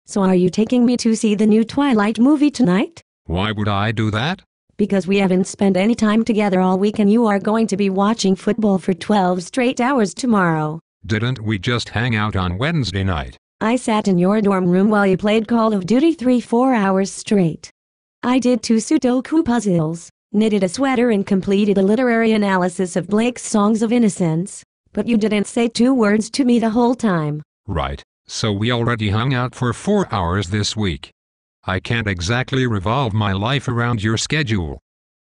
So are you taking me to see the new Twilight movie tonight? Why would I do that? Because we haven't spent any time together all week and you are going to be watching football for 12 straight hours tomorrow. Didn't we just hang out on Wednesday night? I sat in your dorm room while you played Call of Duty 4 hours straight. I did 2 Sudoku puzzles, knitted a sweater and completed a literary analysis of Blake's Songs of Innocence, but you didn't say 2 words to me the whole time. Right, so we already hung out for 4 hours this week. I can't exactly revolve my life around your schedule.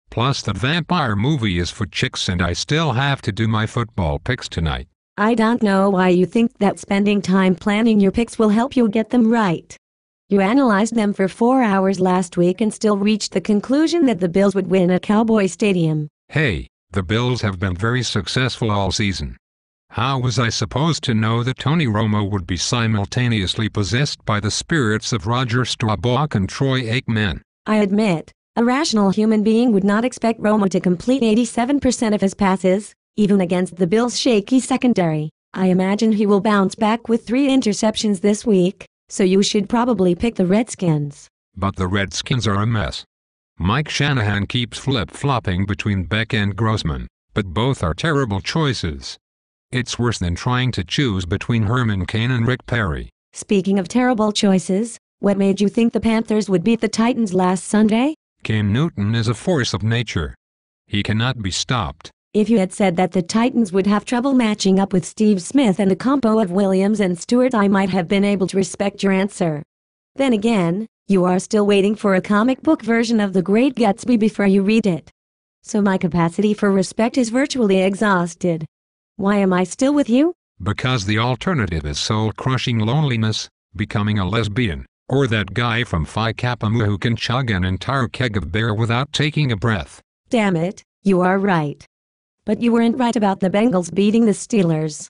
Plus the vampire movie is for chicks and I still have to do my football picks tonight. I don't know why you think that spending time planning your picks will help you get them right. You analyzed them for 4 hours last week and still reached the conclusion that the Bills would win at Cowboy Stadium. Hey, the Bills have been very successful all season. How was I supposed to know that Tony Romo would be simultaneously possessed by the spirits of Roger Staubach and Troy Aikman? I admit, a rational human being would not expect Romo to complete 87% of his passes, even against the Bills' shaky secondary. I imagine he will bounce back with 3 interceptions this week, so you should probably pick the Redskins. But the Redskins are a mess. Mike Shanahan keeps flip-flopping between Beck and Grossman, but both are terrible choices. It's worse than trying to choose between Herman Cain and Rick Perry. Speaking of terrible choices, what made you think the Panthers would beat the Titans last Sunday? Cam Newton is a force of nature. He cannot be stopped. If you had said that the Titans would have trouble matching up with Steve Smith and a combo of Williams and Stewart, I might have been able to respect your answer. Then again, you are still waiting for a comic book version of The Great Gatsby before you read it. So my capacity for respect is virtually exhausted. Why am I still with you? Because the alternative is soul-crushing loneliness, becoming a lesbian, or that guy from Phi Kappa Mu who can chug an entire keg of beer without taking a breath. Damn it, you are right. But you weren't right about the Bengals beating the Steelers.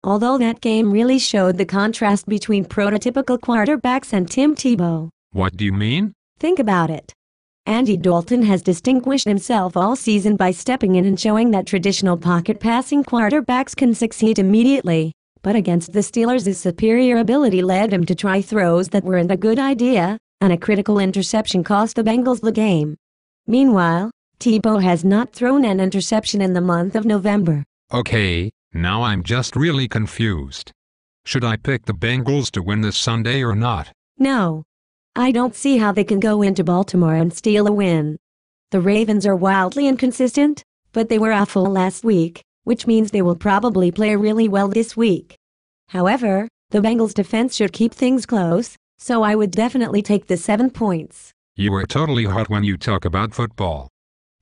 Although that game really showed the contrast between prototypical quarterbacks and Tim Tebow. What do you mean? Think about it. Andy Dalton has distinguished himself all season by stepping in and showing that traditional pocket passing quarterbacks can succeed immediately. But against the Steelers, his superior ability led him to try throws that weren't a good idea, and a critical interception cost the Bengals the game. Meanwhile, Tebow has not thrown an interception in the month of November. Okay, now I'm just really confused. Should I pick the Bengals to win this Sunday or not? No. I don't see how they can go into Baltimore and steal a win. The Ravens are wildly inconsistent, but they were awful last week, which means they will probably play really well this week. However, the Bengals defense should keep things close, so I would definitely take the 7 points. You are totally hot when you talk about football.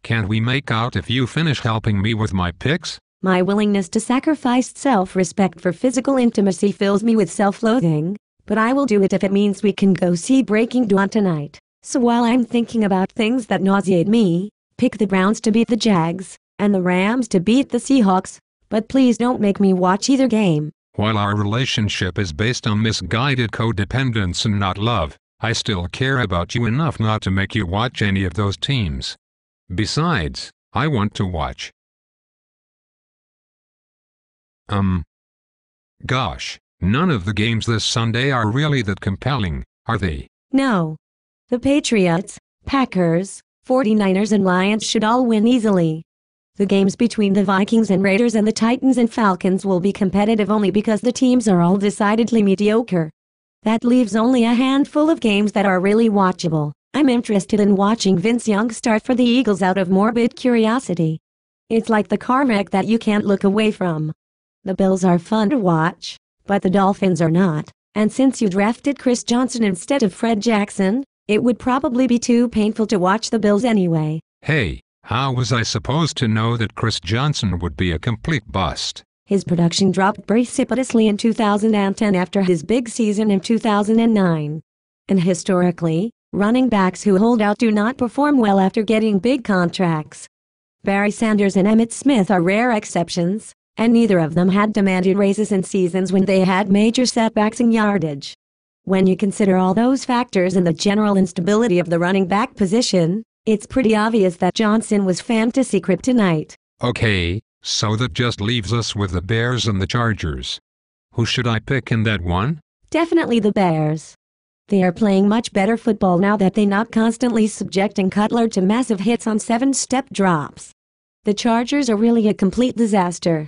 Can't we make out if you finish helping me with my picks? My willingness to sacrifice self-respect for physical intimacy fills me with self-loathing, but I will do it if it means we can go see Breaking Dawn tonight. So while I'm thinking about things that nauseate me, pick the Browns to beat the Jags, and the Rams to beat the Seahawks, but please don't make me watch either game. While our relationship is based on misguided codependence and not love, I still care about you enough not to make you watch any of those teams. Besides, I want to watch. Gosh, none of the games this Sunday are really that compelling, are they? No. The Patriots, Packers, 49ers and Lions should all win easily. The games between the Vikings and Raiders and the Titans and Falcons will be competitive only because the teams are all decidedly mediocre. That leaves only a handful of games that are really watchable. I'm interested in watching Vince Young start for the Eagles out of morbid curiosity. It's like the car wreck that you can't look away from. The Bills are fun to watch, but the Dolphins are not, and since you drafted Chris Johnson instead of Fred Jackson, it would probably be too painful to watch the Bills anyway. Hey, how was I supposed to know that Chris Johnson would be a complete bust? His production dropped precipitously in 2010 after his big season in 2009. And historically, running backs who hold out do not perform well after getting big contracts. Barry Sanders and Emmitt Smith are rare exceptions, and neither of them had demanded raises in seasons when they had major setbacks in yardage. When you consider all those factors and the general instability of the running back position, it's pretty obvious that Johnson was fantasy kryptonite. Okay, so that just leaves us with the Bears and the Chargers. Who should I pick in that one? Definitely the Bears. They are playing much better football now that they not constantly subjecting Cutler to massive hits on 7-step drops. The Chargers are really a complete disaster.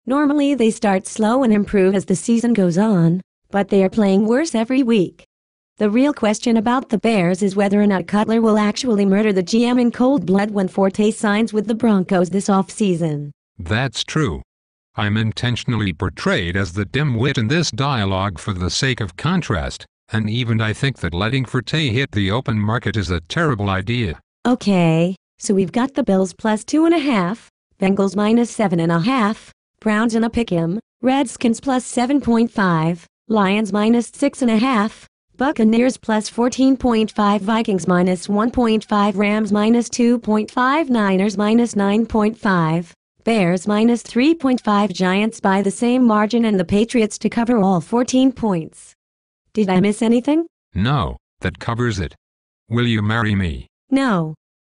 Normally they start slow and improve as the season goes on, but they are playing worse every week. The real question about the Bears is whether or not Cutler will actually murder the GM in cold blood when Forte signs with the Broncos this offseason. That's true. I'm intentionally portrayed as the dimwit in this dialogue for the sake of contrast, and even I think that letting Forte hit the open market is a terrible idea. Okay, so we've got the Bills plus 2.5, Bengals minus 7.5, Browns in a pick'em, Redskins plus 7.5, Lions minus 6.5, Buccaneers plus 14.5, Vikings minus 1.5, Rams minus 2.5, Niners minus 9.5, Bears minus 3.5, Giants by the same margin, and the Patriots to cover all 14 points. Did I miss anything? No, that covers it. Will you marry me? No.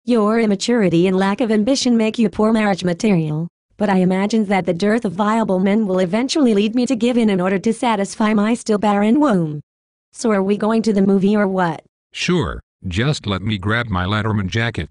Your immaturity and lack of ambition make you poor marriage material, but I imagine that the dearth of viable men will eventually lead me to give in order to satisfy my still barren womb. So are we going to the movie or what? Sure, just let me grab my Letterman jacket.